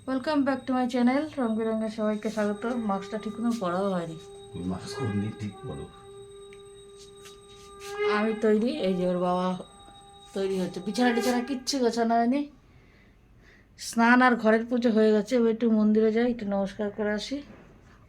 Welcome back to my channel. রং বেরঙের সবাইকে স্বাগত। মাস্কটা ঠিক কোনো পড়াও হয়নি। মাস্ক ঠিক করো। আমি তৈরি, এই যে ওর বাবা তৈরি হচ্ছে। বিছানা টিছানা কিচ্ছু গোছানো হয়নি। স্নান আর ঘরের পুজো হয়ে গেছে। এবার একটু মন্দিরে যাই, একটু নমস্কার করে আসি।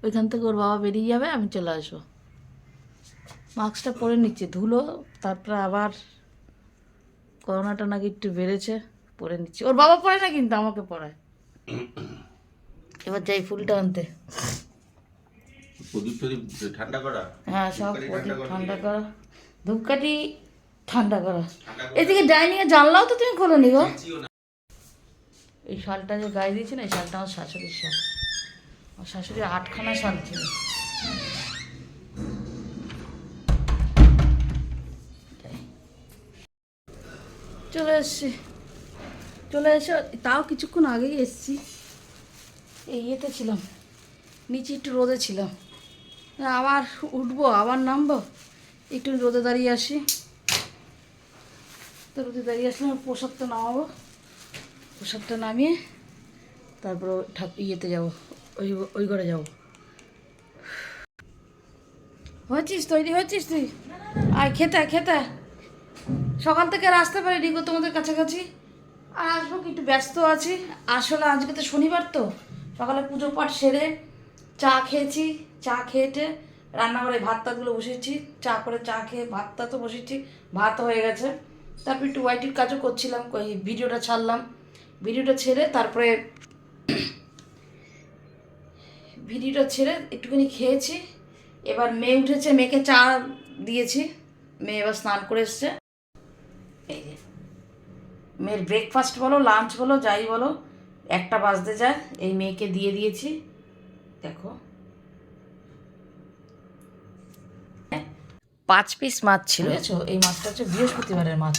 ওইখান থেকে ওর বাবা বেরিয়ে যাবে, আমি চলে আসবো। মাস্কটা পরে নিচ্ছি, ধুলো। তারপরে আবার করোনাটা নাকি একটু বেড়েছে, পরে নিচ্ছি। ওর বাবা পড়ে না কিন্তু আমাকে পড়ায়। এবার যাই ফুলটা আনতে। প্রদীপ টদীপ ঠান্ডা করা? হ্যাঁ, সব প্রদীপ ঠান্ডা করা, ধূপকাঠি ঠান্ডা করা। এদিকে ডাইনিংয়ে জানলাও তো তুমি খোলো নি গো। এই শালটা যে গায়ে দিয়েছি না, এই শালটা আমার শাশুড়ির শাল। আমার শাশুড়ির 8খানা শাল ছিল। চলে এসছি, চলে এসে তাও কিছুক্ষণ আগেই এসছি। এই ইয়েতে ছিলাম, নিচে একটু রোদে ছিলাম। আবার উঠবো, আবার নামবো, একটু রোদে দাঁড়িয়ে আসি। তো রোদে দাঁড়িয়ে আসলে প্রসাদটা নামাবো। প্রসাদটা নামিয়ে তারপর ইয়েতে যাবো, ওই ওই ঘরে যাবো। হয়েছিস, তৈরি হয়েছিস তুই? আয় খেতে খেতে। সকাল থেকে আর আসতে পারিনি গো তোমাদের কাছাকাছি। আর আসবো কি, একটু ব্যস্ত আছি। আসলে আজকে তো শনিবার, তো সকালে পুজো পাঠ সেরে চা খেয়েছি। চা খেয়েটে রান্নাঘরে ভাত টাতগুলো বসিয়েছি। চা করে চা খেয়ে ভাতটা তো বসিয়েছি, ভাত হয়ে গেছে। তারপর একটু ওয়াইটির কাজও করছিলাম, ওই ভিডিওটা ছাড়লাম। ভিডিওটা ছেড়ে তারপরে ভিডিওটা ছেড়ে একটুখানি খেয়েছি। এবার মেয়ে উঠেছে, মেয়েকে চা দিয়েছি। মেয়ে এবার স্নান করে এসছে। এই যে মেয়ের ব্রেকফাস্ট বলো, লাঞ্চ বলো, যাই বলো, 1টা বাজতে যায়। এই মেয়েকে দিয়ে দিয়েছি। দেখো 5 পিস মাছ ছিল, বুঝেছো? এই মাছটা হচ্ছে বৃহস্পতিবারের মাছ।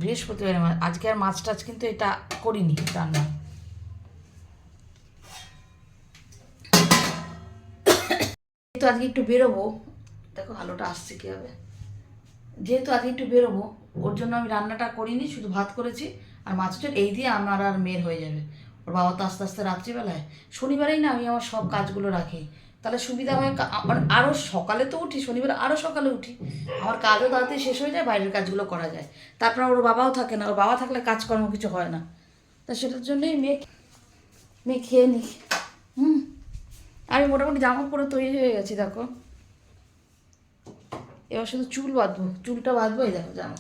বৃহস্পতিবারের মাছ। আজকে আর মাছ টাছ কিন্তু এটা করিনি রান্না। যেহেতু আজকে একটু বেরোবো, দেখো আলোটা আসছে কীভাবে। যেহেতু আজকে একটু বেরোবো, ওর জন্য আমি রান্নাটা করিনি, শুধু ভাত করেছি। আর মাছটা এই দিয়ে আমার আর মেয়ের হয়ে যাবে। ওর বাবা তো আস্তে আস্তে রাত্রিবেলায়, শনিবারেই না আমি আমার সব কাজগুলো রাখি, তাহলে সুবিধা হয়। আমার আরও সকালে তো উঠি, শনিবার আরও সকালে উঠি, আমার কাজও তাড়াতাড়ি শেষ হয়ে যায়, বাইরের কাজগুলো করা যায়। তারপর ওর বাবাও থাকে না, ওর বাবা থাকলে কাজকর্ম কিছু হয় না। তা সেটার জন্যই মেয়ে মেয়ে খেয়ে নিই। আমি মোটামুটি জামা পরে তৈরি হয়ে গেছি, দেখো। এবার শুধু চুল বাঁধবো, চুলটা বাঁধবো। এই দেখো জামা,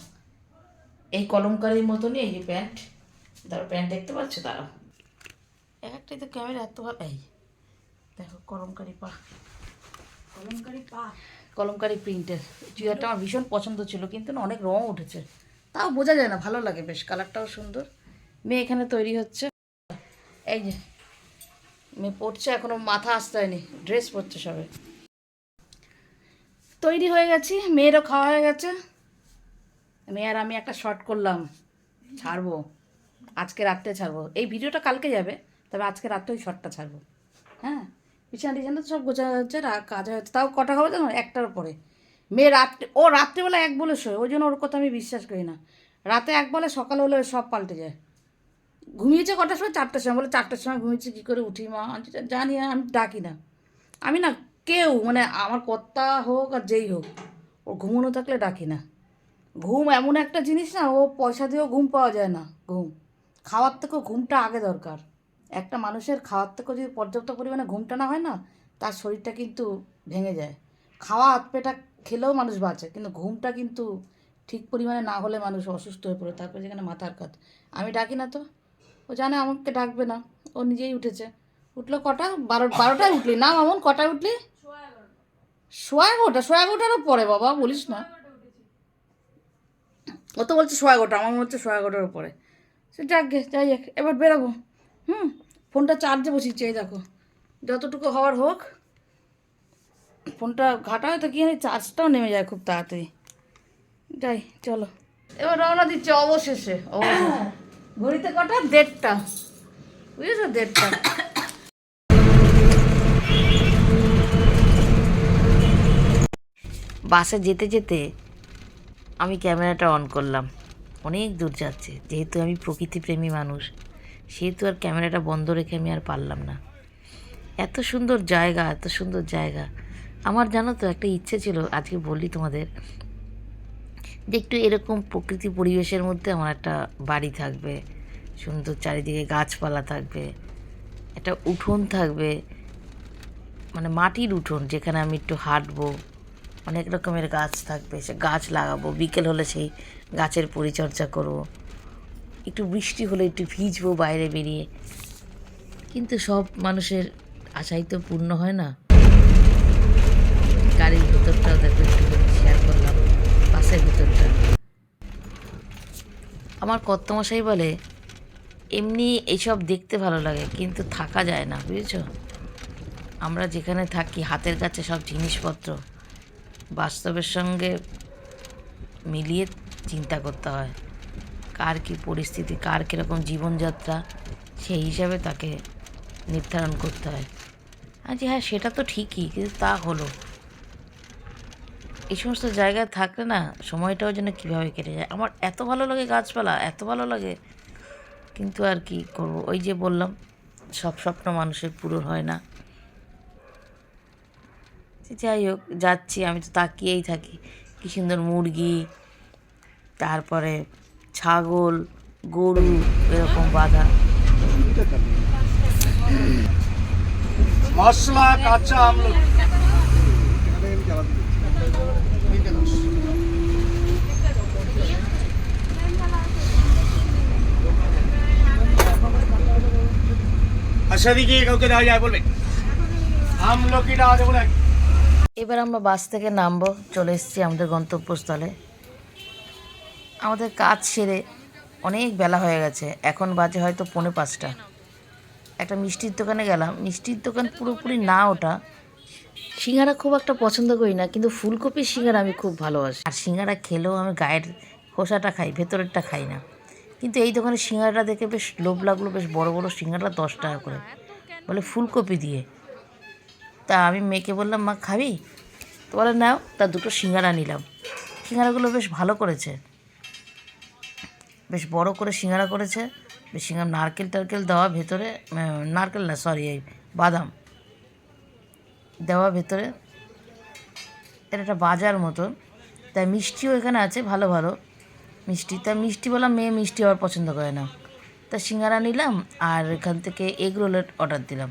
এই কলমকারির মতনই। এই যে প্যান্ট, তারপর প্যান্ট দেখতে পাচ্ছ, তারাও এক একটাই তো ক্যামেরা এত ভালো। এই দেখো কলমকারি পা, কলমকারি পা, কলমকারি প্রিন্টের চুড়িদারটা আমার ভীষণ পছন্দ ছিল, কিন্তু না অনেক রং উঠেছে। তাও বোঝা যায় না, ভালো লাগে বেশ, কালারটাও সুন্দর। মেয়ে এখানে তৈরি হচ্ছে। এই যে মেয়ে পড়ছে, এখনো মাথা আসতে হয়নি, ড্রেস পরছে সবে। তৈরি হয়ে গেছি, মেয়েরও খাওয়া হয়ে গেছে। মেয়ে আর আমি একটা শর্ট করলাম, ছাড়বো আজকে রাত্রে, ছাড়বো। এই ভিডিওটা কালকে যাবে, তবে আজকে রাত্রে ওই শর্টটা ছাড়বো। হ্যাঁ, বিছানা টিছানা তো সব গোছা হচ্ছে, কাজ হচ্ছে। তাও কটা হবে জানো? 1টার পরে। মেয়ে রাত্রে, ও রাত্রিবেলা 1 বলে শোয়, ওই জন্য ওর কথা আমি বিশ্বাস করি না। রাতে 1 বলে, সকাল হলে সব পাল্টে যায়। ঘুমিয়েছে কটার সময়? 4টার সময়। বলে 4টার সময় ঘুমিয়েছে, কী করে উঠি মা? জানি, আমি ডাকি না। আমি না, কেউ মানে আমার কর্তা হোক আর যেই হোক, ওর ঘুমোনো থাকলে ডাকি না। ঘুম এমন একটা জিনিস না, ও পয়সা দিয়েও ঘুম পাওয়া যায় না। ঘুম, খাওয়ার থেকেও ঘুমটা আগে দরকার। একটা মানুষের খাওয়ার থেকেও যদি পর্যাপ্ত পরিমাণে ঘুমটা না হয় না, তার শরীরটা কিন্তু ভেঙে যায়। খাওয়া হাত পেটা খেলেও মানুষ বাঁচে, কিন্তু ঘুমটা কিন্তু ঠিক পরিমাণে না হলে মানুষ অসুস্থ হয়ে পড়ে। তারপরে যেখানে মাথার কাজ। আমি ডাকি না তো, ও জানে আমাকে ডাকবে না, ও নিজেই উঠেছে। উঠলো কটা? 12টায় উঠলি না মামুন? কটায় উঠলি? 11:15। 11:15টারও পরে বাবা, বলিস না। ও তো বলছে 11:15, আমার মনে হচ্ছে 11:15টার উপরে। সে যাক গে, যাই হোক, এবার বেরোবো। ফোনটা চার্জে বসিয়েছি, এই দেখো। যতটুকু হওয়ার হোক, ফোনটা ঘাটা হয়তো কি জানি, চার্জটাও নেমে যায় খুব তাড়াতাড়ি। যাই, চলো এবার রওনা দিচ্ছে অবশেষে। ঘড়িতে কটা? 1:30, বুঝেছো? 1:30। বাসে যেতে যেতে আমি ক্যামেরাটা অন করলাম। অনেক দূর যাচ্ছে, যেহেতু আমি প্রকৃতিপ্রেমী মানুষ, সেহেতু আর ক্যামেরাটা বন্ধ রেখে আমি আর পারলাম না। এত সুন্দর জায়গা, এত সুন্দর জায়গা। আমার জানো তো একটা ইচ্ছে ছিল, আজকে বললি তোমাদের, যে একটু এরকম প্রকৃতি পরিবেশের মধ্যে আমার একটা বাড়ি থাকবে, সুন্দর চারিদিকে গাছপালা থাকবে, একটা উঠোন থাকবে, মানে মাটির উঠোন, যেখানে আমি একটু হাঁটবো, অনেক রকমের গাছ থাকবে, সে গাছ লাগাবো, বিকেল হলে সেই গাছের পরিচর্যা করব, একটু বৃষ্টি হলে একটু ভিজবো বাইরে বেরিয়ে। কিন্তু সব মানুষের আশাই তো পূর্ণ হয় না। গাড়ির ভিতরটাও দেখো একটু শেয়ার করলাম, বাসের ভিতরটা। আমার কর্তামশাই বলে এমনি এইসব দেখতে ভালো লাগে, কিন্তু থাকা যায় না, বুঝেছো? আমরা যেখানে থাকি হাতের কাছে সব জিনিসপত্র, বাস্তবের সঙ্গে মিলিয়ে চিন্তা করতে হয়, কার কী পরিস্থিতি, কার কীরকম জীবনযাত্রা, সেই হিসাবে তাকে নির্ধারণ করতে হয়। আচ্ছা হ্যাঁ, সেটা তো ঠিকই, কিন্তু তা হলো এই সমস্ত জায়গায় থাকলে না সময়টাও যেন কীভাবে কেটে যায়। আমার এত ভালো লাগে গাছপালা, এত ভালো লাগে, কিন্তু আর কি করব, ওই যে বললাম সব স্বপ্ন মানুষের পূরণ হয় না। যাই হোক, যাচ্ছি, আমি তো তাকিয়েই থাকি, কী সুন্দর মুরগি, তারপরে ছাগল, গরু এরকম বাঁধা। মশলা কাঁচা আমলকি আচ্ছা দিকে কাউকে দেওয়া যায় বলবে আমলকিটা দেবো না। এবার আমরা বাস থেকে নামবো, চলে এসেছি আমাদের গন্তব্যস্থলে। আমাদের কাজ সেরে অনেক বেলা হয়ে গেছে, এখন বাজে হয়তো 4:45। একটা মিষ্টির দোকানে গেলাম, মিষ্টির দোকান পুরোপুরি না ওটা। সিঙ্গারা খুব একটা পছন্দ করি না, কিন্তু ফুলকপির সিঙ্গারা আমি খুব ভালোবাসি। আর সিঙ্গারা খেলেও আমি গায়ের খোসাটা খাই, ভেতরেরটা খাই না। কিন্তু এই দোকানে সিঙ্গারাটা দেখে বেশ লোভ লাগলো, বেশ বড় বড় সিঙ্গারা, 10 টাকা করে, বলে ফুলকপি দিয়ে। তা আমি মেয়েকে বললাম, মা খাবি? তো বলে নাও। তা দুটো সিঙ্গারা নিলাম। সিঙ্গারাগুলো বেশ ভালো করেছে, বেশ বড় করে সিঙ্গারা করেছে, বেশ সিঙ্গারা নারকেল টারকেল দেওয়া ভেতরে, নারকেল না সরি, এই বাদাম দেওয়া ভেতরে। এটা একটা বাজার মতো, তাই মিষ্টিও এখানে আছে, ভালো ভালো মিষ্টি। তা মিষ্টি বললাম, মেয়ে মিষ্টি আবার পছন্দ করে না। তা সিঙ্গারা নিলাম, আর এখান থেকে এগ রোলের অর্ডার দিলাম।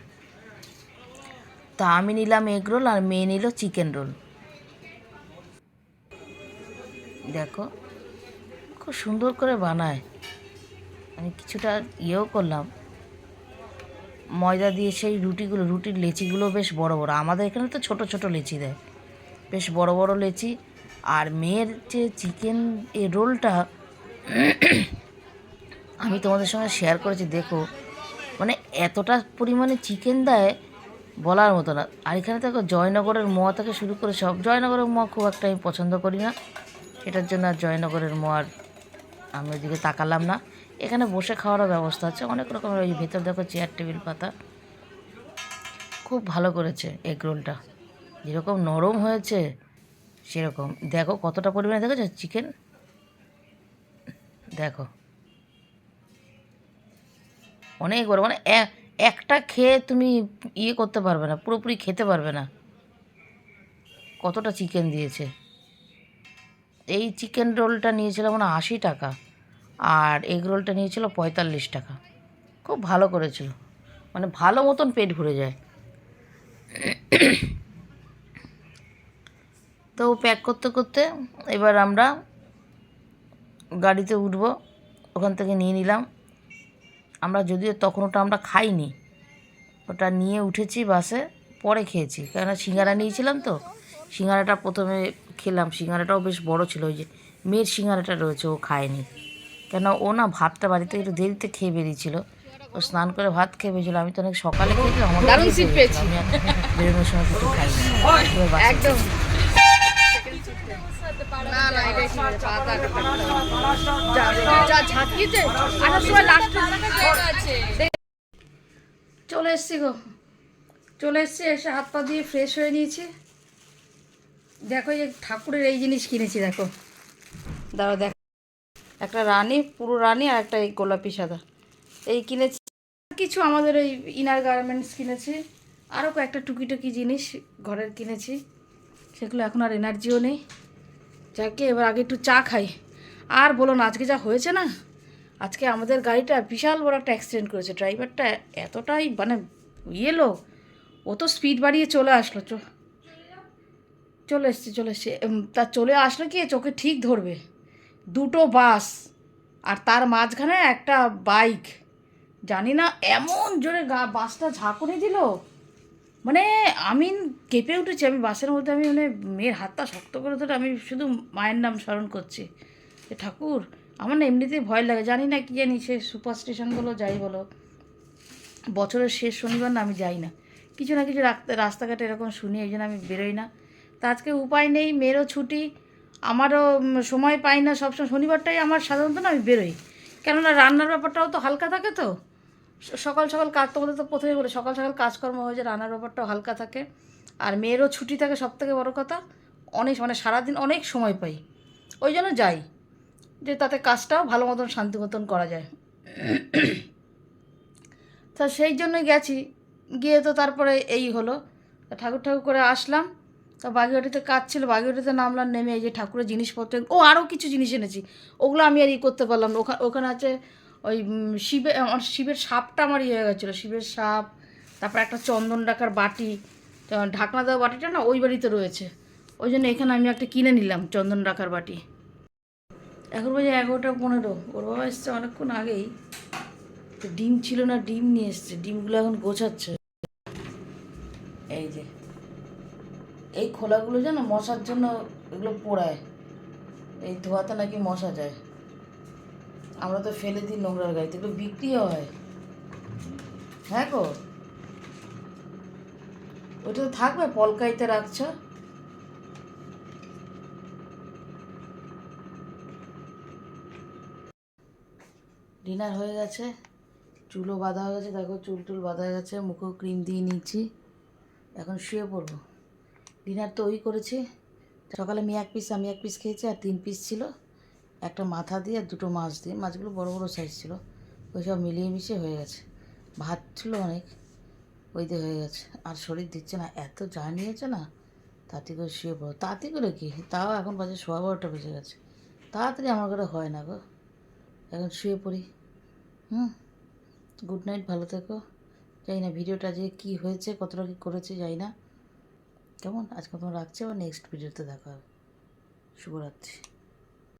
তা আমি নিলাম এগ রোল, আর মেয়ে নিল চিকেন রোল। দেখো খুব সুন্দর করে বানায়। আমি কিছুটা ইয়েও করলাম, ময়দা দিয়ে সেই রুটিগুলো, রুটির লেচিগুলো বেশ বড় বড়, আমাদের এখানে তো ছোট ছোট লেচি দেয়, বেশ বড় বড় লেচি। আর মেয়ের যে চিকেন রোলটা আমি তোমাদের সঙ্গে শেয়ার করেছি, দেখো মানে এতটা পরিমাণে চিকেন দেয় বলার মতো না। আর এখানে দেখো জয়নগরের মোয়া থেকে শুরু করে সব, জয়নগরের মোয়া খুব একটা আমি পছন্দ করি না, সেটার জন্য আর জয়নগরের মোয়ার আমি ওইদিকে তাকালাম না। এখানে বসে খাওয়ারও ব্যবস্থা আছে অনেক রকমের, ওই ভেতর দেখো চেয়ার টেবিল পাতা। খুব ভালো করেছে এগ রোলটা, যেরকম নরম হয়েছে সেরকম। দেখো কতটা পরিমাণে দেখেছো চিকেন, দেখো অনেক বড়, মানে একটা খেয়ে তুমি ইয়ে করতে পারবে না, পুরোপুরি খেতে পারবে না, কতটা চিকেন দিয়েছে। এই চিকেন রোলটা নিয়েছিল মানে 80 টাকা, আর এগ রোলটা নিয়েছিল 45 টাকা। খুব ভালো করেছিল, মানে ভালো মতন পেট ভরে যায়। তো প্যাক করতে করতে এবার আমরা গাড়িতে উঠব, ওখান থেকে নিয়ে নিলাম। আমরা যদিও তখন ওটা আমরা খাইনি, ওটা নিয়ে উঠেছি বাসে, পরে খেয়েছি, কেননা সিঙ্গারা নিয়েছিলাম তো। সিঙ্গারাটা প্রথমে খেলাম, সিঙ্গারাটাও বেশ বড় ছিল, ওই যে মেয়ের সিঙ্গারাটা রয়েছে ও খায়নি, কেন ও না ভাতটা বাড়িতে একটু দেরিতে খেয়ে বেরিয়েছিল, ও স্নান করে ভাত খেয়ে বেরিয়েছিল। আমি তো অনেক সকালে খেয়েছিলাম, আমার দারুণ সিট পেয়েছি। আমি আর বেরোনোর সময় কিছু খাইনি, এবার বাসে একদম খেয়েছি। না না এটাই ঠিক আছে, পাতা যা ঝাঁকিয়েছে আসার সময় লাস্ট চলে এসছি গো, চলে এসছি, এসে হাত পা দিয়ে ফ্রেশ হয়ে নিয়েছি। দেখো এই ঠাকুরের এই জিনিস কিনেছি, দেখো দাঁড়াও, দেখো একটা রানী, পুরো রানী, আর একটা এই গোলাপি সাদা, এই কিনেছি। কিছু আমাদের ওই ইনার গার্মেন্টস কিনেছি, আরও কয়েকটা টুকিটাকি জিনিস ঘরের কিনেছি, সেগুলো এখন আর এনার্জিও নেই। যাকে এবার আগে একটু চা খাই। আর বলো না, আজকে যা হয়েছে না, আজকে আমাদের গাড়িটা বিশাল বড় একটা অ্যাক্সিডেন্ট করেছে। ড্রাইভারটা এতটাই মানে ইয়েলো, ও তো স্পিড বাড়িয়ে চলে আসলো, চলে এসছে তা চলে আসলো কি চোখে ঠিক ধরবে, দুটো বাস আর তার মাঝখানে একটা বাইক, জানি না এমন জোরে বাসটা ঝাঁকুনি দিল, মানে আমি কেঁপে উঠেছি। আমি বাসের মধ্যে আমি মানে মেয়ের হাতটা শক্ত করে ধরে আমি শুধু মায়ের নাম স্মরণ করছি যে ঠাকুর, আমার না এমনিতেই ভয় লাগে, জানি না কি জানি সে সুপার স্টেশন বলো যাই বলো, বছরের শেষ শনিবার না আমি যাই না, কিছু না কিছু রাস্তাঘাটে এরকম শুনি, এই জন্য আমি বেরোই না। তা আজকে উপায় নেই, মেয়েরও ছুটি, আমারও সময় পাই না, সবসময় শনিবারটাই আমার সাধারণত না আমি বেরোই, কেননা রান্নার ব্যাপারটাও তো হালকা থাকে, তো সকাল সকাল কাজ, তোমাদের তো প্রথমে বলে সকাল সকাল কাজকর্ম হয়ে যায়, রান্নার ব্যাপারটাও হালকা থাকে, আর মেয়েরও ছুটি থাকে, সব থেকে বড়ো কথা অনেক মানে সারাদিন অনেক সময় পাই, ওই জন্য যাই, যে তাতে কাজটাও ভালো মতন শান্তি মতন করা যায়। তা সেই জন্যই গেছি, গিয়ে তো তারপরে এই হলো, তা ঠাকুর করে আসলাম। তা বাগেরহাটিতে কাজ ছিল, বাগেরহাটিতে নামলাম, নেমে এই যে ঠাকুরের জিনিসপত্র, আরও কিছু জিনিস এনেছি, ওগুলো আমি আর করতে পারলাম না। ওখানে আছে ওই শিবের সাপটা আমার হয়ে গেছিলো, শিবের সাপ, তারপর একটা চন্দন রাখার বাটি, ঢাকনা দেওয়া বাটিটা না ওই বাড়িতে রয়েছে, ওই জন্য এখানে আমি একটা কিনে নিলাম চন্দন রাখার বাটি। এখন বাজে 11:15, ওর বাবা এসছে অনেকক্ষণ আগেই, তো ডিম ছিল না, ডিম নিয়ে এসছে, ডিমগুলো এখন গোছাচ্ছে। এই যে এই খোলাগুলো জানো মশার জন্য এগুলো পোড়ায়, এই ধোয়াতে নাকি মশা যায়, আমরা তো ফেলে দিই নোংরার গাড়িতে, এগুলো বিক্রিও হয়। হ্যাঁ গো, ওইটা তো থাকবে, পলকাইতে রাখছ। ডিনার হয়ে গেছে, চুলও বাঁধা হয়ে গেছে, দেখো চুল টুল বাঁধা হয়ে গেছে, মুখেও ক্রিম দিয়ে নিচ্ছি, এখন শুয়ে পড়বো। ডিনার তো ওই করেছি, সকালে আমি এক পিস খেয়েছি, আর 3 পিস ছিল, একটা মাথা দিয়ে আর 2টো মাছ দিয়ে, মাছগুলো বড় বড় সাইজ ছিল, ওই সব মিলিয়ে মিশিয়ে হয়ে গেছে। ভাত ছিল অনেক, ওই দিয়ে হয়ে গেছে, আর শরীর দিচ্ছে না, এত যা নিয়েছে না, তাড়াতাড়ি করে শুয়ে পড়ো। তাড়াতাড়ি করে কি, তাও এখন বাজে 12:15 বেজে গেছে, তাড়াতাড়ি আমার ঘরে হয় না গো, এখন শুয়ে পড়ি। গুড নাইট, ভালো থেকো। জানি না ভিডিওটা যে কী হয়েছে, কতটা কী করেছে জানি না, কেমন আজকে তোমার রাখছে, আবার নেক্সট ভিডিওতে দেখা হবে। শুভরাত্রি।